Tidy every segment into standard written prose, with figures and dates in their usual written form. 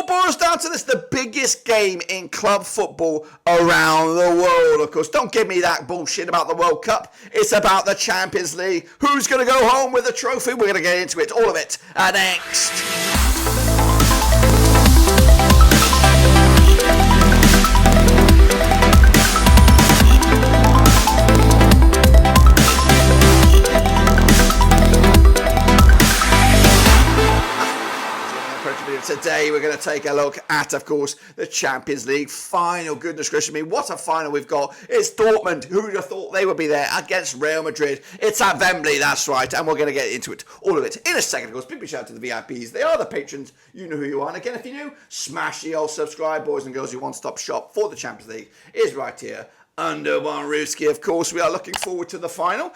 all boils down to this, the biggest game in club football around the world, of course. Don't give me that bullshit about the World Cup. It's about the Champions League. Who's going to go home with the trophy? We're going to get into it, all of it, next. Today we're going to take a look at, of course, the Champions League final. Goodness gracious me, what a final we've got. It's Dortmund. Who would have thought they would be there against Real Madrid? It's at Wembley, that's right, and we're going to get into it, all of it, in a second. Of course, big shout out to the VIPs. They are the patrons. You know who you are. And again, if you're new, smash the old subscribe, boys and girls. Your one-stop shop for the Champions League is right here. Under one Ruski, of course, we are looking forward to the final.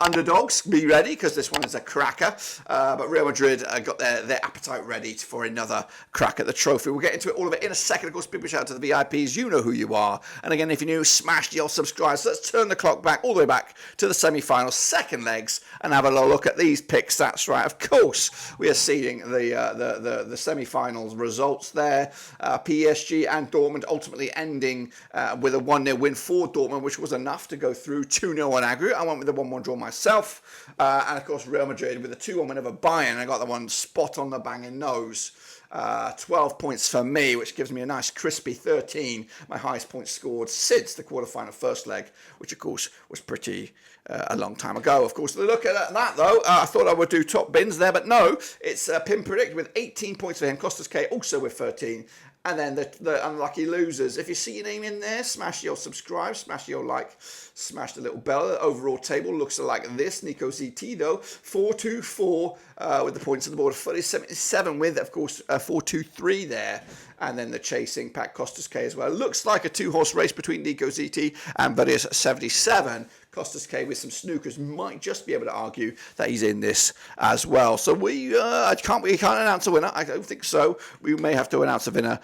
Underdogs, be ready, because this one is a cracker. But Real Madrid got their appetite ready for another crack at the trophy. We'll get into it, all of it, in a second. Of course, big shout out to the VIPs. You know who you are. And again, if you're new, smash the old subscribe. So let's turn the clock back, all the way back to the semi-final, second legs, and have a look at these picks. That's right. Of course, we are seeing the semi-finals results there. PSG and Dortmund ultimately ending with a 1-0 win for Dortmund, which was enough to go through 2-0 on aggregate. I went with the 1-1 draw myself. And of course, Real Madrid with a 2-1 win over Bayern. I got the one spot on the banging nose. 12 points for me, which gives me a nice crispy 13, my highest points scored since the quarterfinal first leg, which of course was pretty a long time ago. Of course, look at that though. I thought I would do top bins there, but no, it's Pim Predict with 18 points for him. Costas K also with 13. And then the unlucky losers. If you see your name in there, smash your subscribe, smash your like, smash the little bell. The overall table looks like this. Nico ZT though, 424 with the points on the board. 77 with, of course, 423 there. And then the chasing pack, Costas K as well. Looks like a two-horse race between Nico ZT and Buddies 77. Costas K with some snookers might just be able to argue that he's in this as well. So we can't announce a winner. I don't think so. We may have to announce a winner,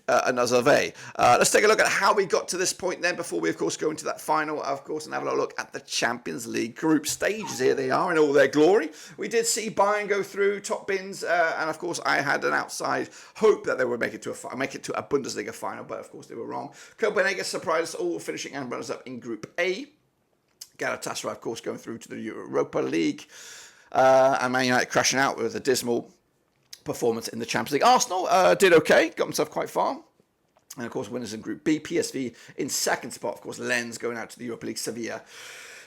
another way. Let's take a look at how we got to this point then before we, of course, go into that final, of course, and have a look at the Champions League group stages. Here they are in all their glory. We did see Bayern go through top bins, and of course, I had an outside hope that they would make it to a Bundesliga final, but of course, they were wrong. Copenhagen surprised us all, finishing and runners up in Group A. Galatasaray, of course, going through to the Europa League. And Man United crashing out with a dismal performance in the Champions League. Arsenal did okay, got themselves quite far. And, of course, winners in Group B. PSV in second spot. Of course, Lens going out to the Europa League. Sevilla,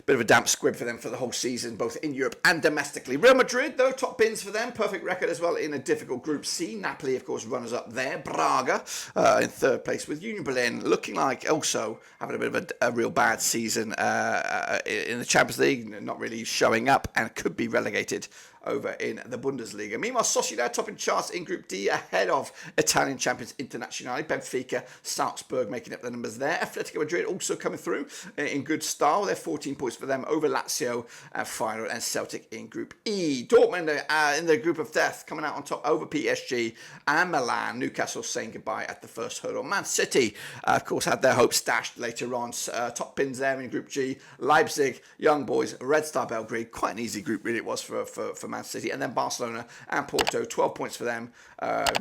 bit of a damp squib for them for the whole season, both in Europe and domestically. Real Madrid, though, top bins for them. Perfect record as well in a difficult Group C. Napoli, of course, runners up there. Braga in third place with Union Berlin looking like also having a bit of a real bad season in the Champions League, not really showing up and could be relegated over in the Bundesliga. Meanwhile, Sociedad topping charts in Group D ahead of Italian champions Internazionale. Benfica, Salzburg making up the numbers there. Atletico Madrid also coming through in good style. They're 14 points for them over Lazio, Feyenoord and Celtic in Group E. Dortmund in the group of death coming out on top over PSG and Milan. Newcastle saying goodbye at the first hurdle. Man City, of course, had their hopes dashed later on. Top pins there in Group G. Leipzig, Young Boys, Red Star Belgrade. Quite an easy group really it was for Man City, and then Barcelona and Porto, 12 points for them.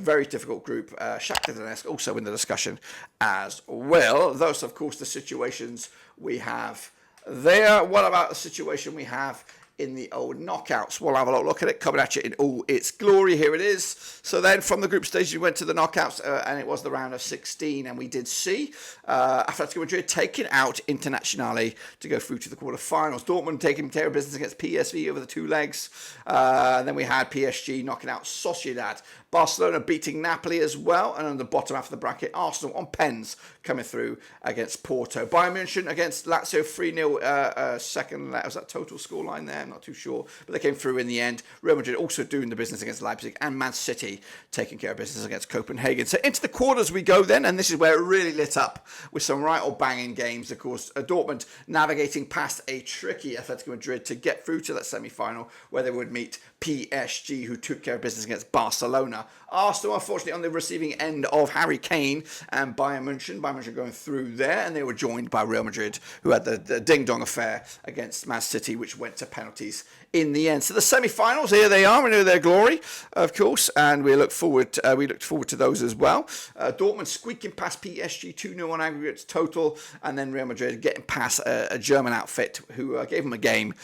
Very difficult group. Shakhtar Donetsk also in the discussion as well. Those, of course, the situations we have there. What about the situation we have in the old knockouts? We'll have a look at it, coming at you in all its glory. Here it is. So then from the group stage, we went to the knockouts, and it was the round of 16, and we did see Atletico Madrid taking out Internazionale to go through to the quarterfinals. Dortmund taking care of business against PSV over the two legs. Then we had PSG knocking out Sociedad. Barcelona beating Napoli as well, and on the bottom half of the bracket, Arsenal on pens coming through against Porto. Bayern Munich against Lazio 3-0 second. Was that total scoreline there? I'm not too sure, but they came through in the end. Real Madrid also doing the business against Leipzig, and Man City taking care of business against Copenhagen. So into the quarters we go then, and this is where it really lit up with some right or banging games. Of course, Dortmund navigating past a tricky Atletico Madrid to get through to that semi-final where they would meet PSG, who took care of business against Barcelona. Arsenal, unfortunately, on the receiving end of Harry Kane and Bayern Munich. Bayern Munich going through there, and they were joined by Real Madrid, who had the ding-dong affair against Man City, which went to penalties in the end. So the semi-finals, here they are, we know their glory, of course, and we look forward to those as well. Dortmund squeaking past PSG 2-0 on aggregates total, and then Real Madrid getting past a German outfit who gave them a game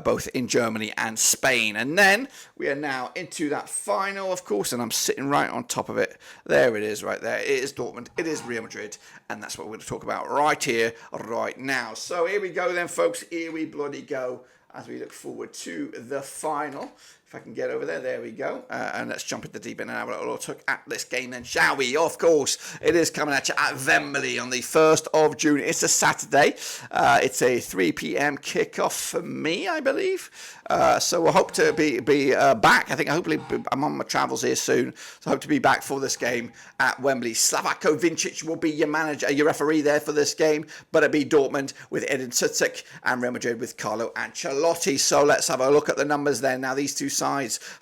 both in Germany and Spain. And then we are now into that final, of course, and I'm sitting right on top of it. There it is, right there. It is Dortmund, it is Real Madrid, and that's what we're going to talk about right here, right now. So here we go then, folks. Here we bloody go as we look forward to the final. If I can get over there, there we go. And let's jump into the deep end and have a little look at this game then, shall we? Of course, it is coming at you at Wembley on the 1st of June. It's a Saturday. It's a 3 p.m. kickoff for me, I believe. So we'll hope to be back. Hopefully I'm on my travels here soon. So I hope to be back for this game at Wembley. Slavko Vincic will be your manager, your referee there for this game. But it'll be Dortmund with Edin Sucic and Real Madrid with Carlo Ancelotti. So let's have a look at the numbers there. Now these two sides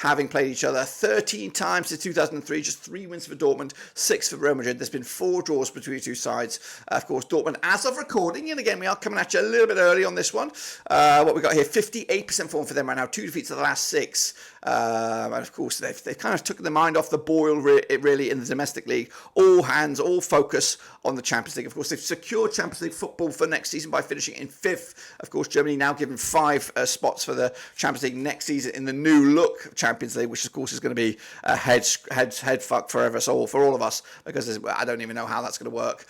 having played each other 13 times since 2003, just 3 wins for Dortmund, 6 for Real Madrid. There's been 4 draws between the two sides. Of course, Dortmund, as of recording, and again, we are coming at you a little bit early on this one. What we got here, 58% form for them right now, 2 defeats of the last 6. And of course, they've kind of taken their mind off the boil really in the domestic league. All hands, all focus on the Champions League. Of course, they've secured Champions League football for next season by finishing in 5th. Of course, Germany now given 5 spots for the Champions League next season in the new look Champions League, which of course is going to be a head fuck for us all, for all of us, because I don't even know how that's going to work.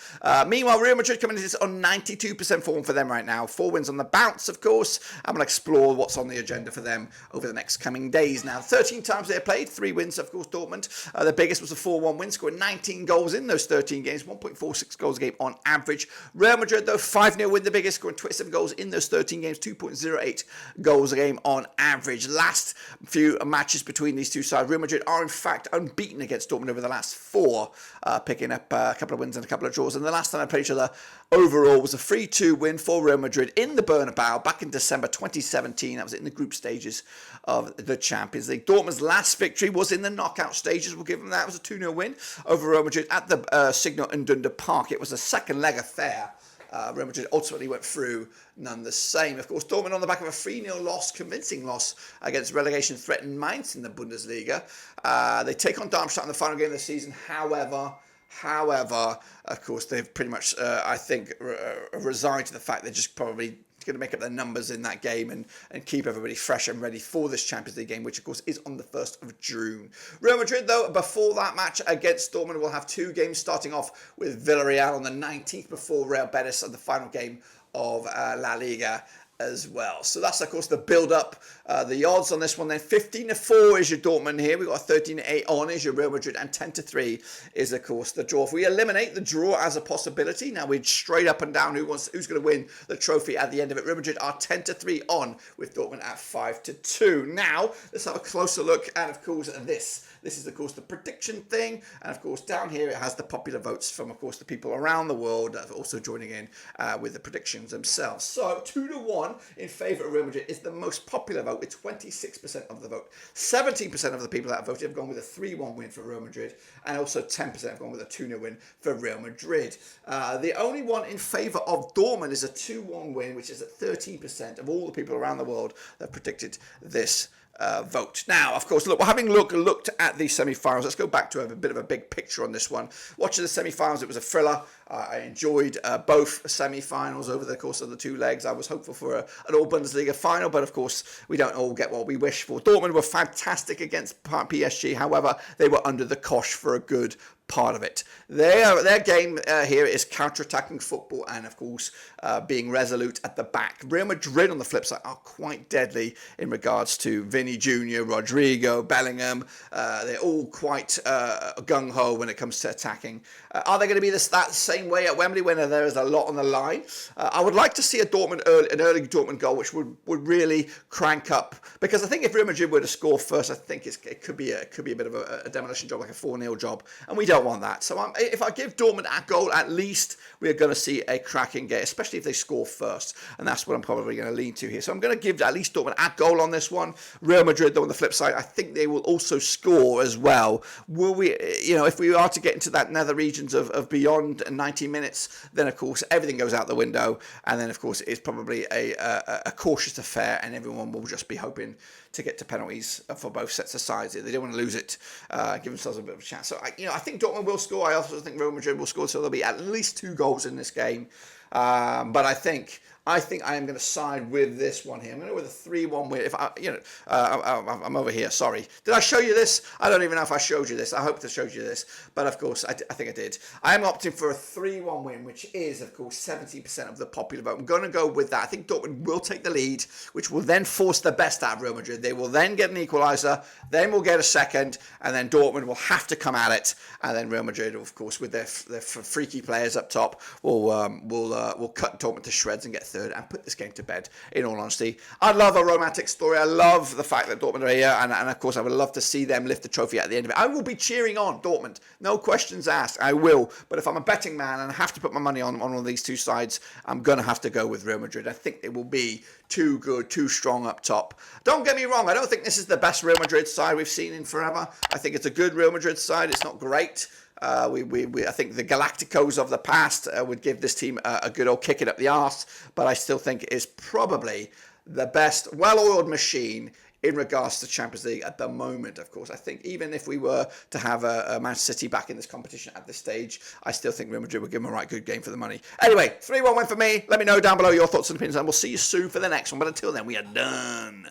Meanwhile, Real Madrid coming into this on 92% form for them right now. 4 wins on the bounce, of course. I'm going to explore what's on the agenda for them over the next coming days. Now, 13 times they played, 3 wins, of course, Dortmund. The biggest was a 4-1 win, scoring 19 goals in those 13 games, 1.46 goals a game on average. Real Madrid, though, 5-0 win, the biggest, scoring 27 goals in those 13 games, 2.08 goals a game on average. Last few matches between these two sides, Real Madrid are in fact unbeaten against Dortmund over the last 4, picking up a couple of wins and a couple of draws. And the last time they played each other overall was a 3-2 win for Real Madrid in the Bernabeu back in December 2017. That was in the group stages of the Champions League. Dortmund's last victory was in the knockout stages. We'll give them that. It was a 2-0 win over Real Madrid at the Signal Iduna Park. It was a second leg affair. Real Madrid ultimately went through none the same. Of course, Dortmund on the back of a 3-0 loss, convincing loss against relegation-threatened Mainz in the Bundesliga. They take on Darmstadt in the final game of the season. However, of course, they've pretty much, I think, resigned to the fact they're just probably going to make up their numbers in that game and keep everybody fresh and ready for this Champions League game, which of course is on the 1st of June. Real Madrid, though, before that match against Dortmund, will have 2 games, starting off with Villarreal on the 19th before Real Betis on the final game of La Liga as well. So that's, of course, the build-up. The odds on this one then, 15-4 is your Dortmund here. We've got 13-8 on is your Real Madrid, and 10-3 is, of course, the draw. If we eliminate the draw as a possibility, now we're straight up and down who's going to win the trophy at the end of it. Real Madrid are 10-3 on, with Dortmund at 5-2. Now, let's have a closer look at, of course, this. This is, of course, the prediction thing. And, of course, down here it has the popular votes from, of course, the people around the world that are also joining in with the predictions themselves. So, 2-1 in favour of Real Madrid is the most popular vote with 26% of the vote. 17% of the people that have voted have gone with a 3-1 win for Real Madrid. And also 10% have gone with a 2-0 win for Real Madrid. The only one in favour of Dortmund is a 2-1 win, which is at 13% of all the people around the world that predicted this vote. Now, of course, look, we're having looked at the semi-finals. Let's go back to a bit of a big picture on this one. Watching the semi-finals, it was a thriller. I enjoyed both semi-finals over the course of the 2 legs. I was hopeful for an all-Bundesliga final, but of course, we don't all get what we wish for. Dortmund were fantastic against PSG. However, they were under the cosh for a good part of it. Their game here is counter-attacking football and, of course, being resolute at the back. Real Madrid, on the flip side, are quite deadly in regards to Vinny Jr., Rodrigo, Bellingham. They're all quite gung-ho when it comes to attacking. Are they going to be that same way at Wembley when there is a lot on the line? I would like to see an early Dortmund goal, which would really crank up. Because I think if Real Madrid were to score first, I think it could be a bit of a demolition job, like a 4-0 job. And we don't don't want that. So if I give Dortmund a goal, at least we're going to see a cracking game, especially if they score first. And that's what I'm probably going to lean to here. So I'm going to give at least Dortmund a goal on this one. Real Madrid, though, on the flip side, I think they will also score as well. Will we, if we are to get into that nether regions of beyond 90 minutes, then of course everything goes out the window. And then of course it's probably a cautious affair, and everyone will just be hoping to get to penalties for both sets of sides. They don't want to lose it, give themselves a bit of a chance. So I think Dortmund will score. I also think Real Madrid will score, so there'll be at least 2 goals in this game. But I think I am going to side with this one here. I'm going to go with a 3-1 win. If I'm over here. Sorry, did I show you this? I don't even know if I showed you this. I hope I showed you this, but of course I think I did. I am opting for a 3-1 win, which is of course 70% of the popular vote. I'm going to go with that. I think Dortmund will take the lead, which will then force the best out of Real Madrid. They will then get an equaliser, then we'll get a second, and then Dortmund will have to come at it, and then Real Madrid, of course, with their freaky players up top, will cut Dortmund to shreds and get third and put this game to bed, in all honesty. I love a romantic story. I love the fact that Dortmund are here, and of course I would love to see them lift the trophy at the end of it. I will be cheering on Dortmund, no questions asked. I will, but if I'm a betting man and I have to put my money on one of these two sides, I'm going to have to go with Real Madrid. I think they will be too good, too strong up top. Don't get me wrong, I don't think this is the best Real Madrid side we've seen in forever. I think it's a good Real Madrid side. It's not great. I think the Galacticos of the past would give this team a good old kick it up the arse, but I still think it is probably the best well-oiled machine in regards to Champions League at the moment. Of course, I think even if we were to have a Manchester City back in this competition at this stage, I still think Real Madrid would give them a right good game for the money. Anyway, 3-1 win for me. Let me know down below your thoughts and opinions, and we'll see you soon for the next one. But until then, we are done.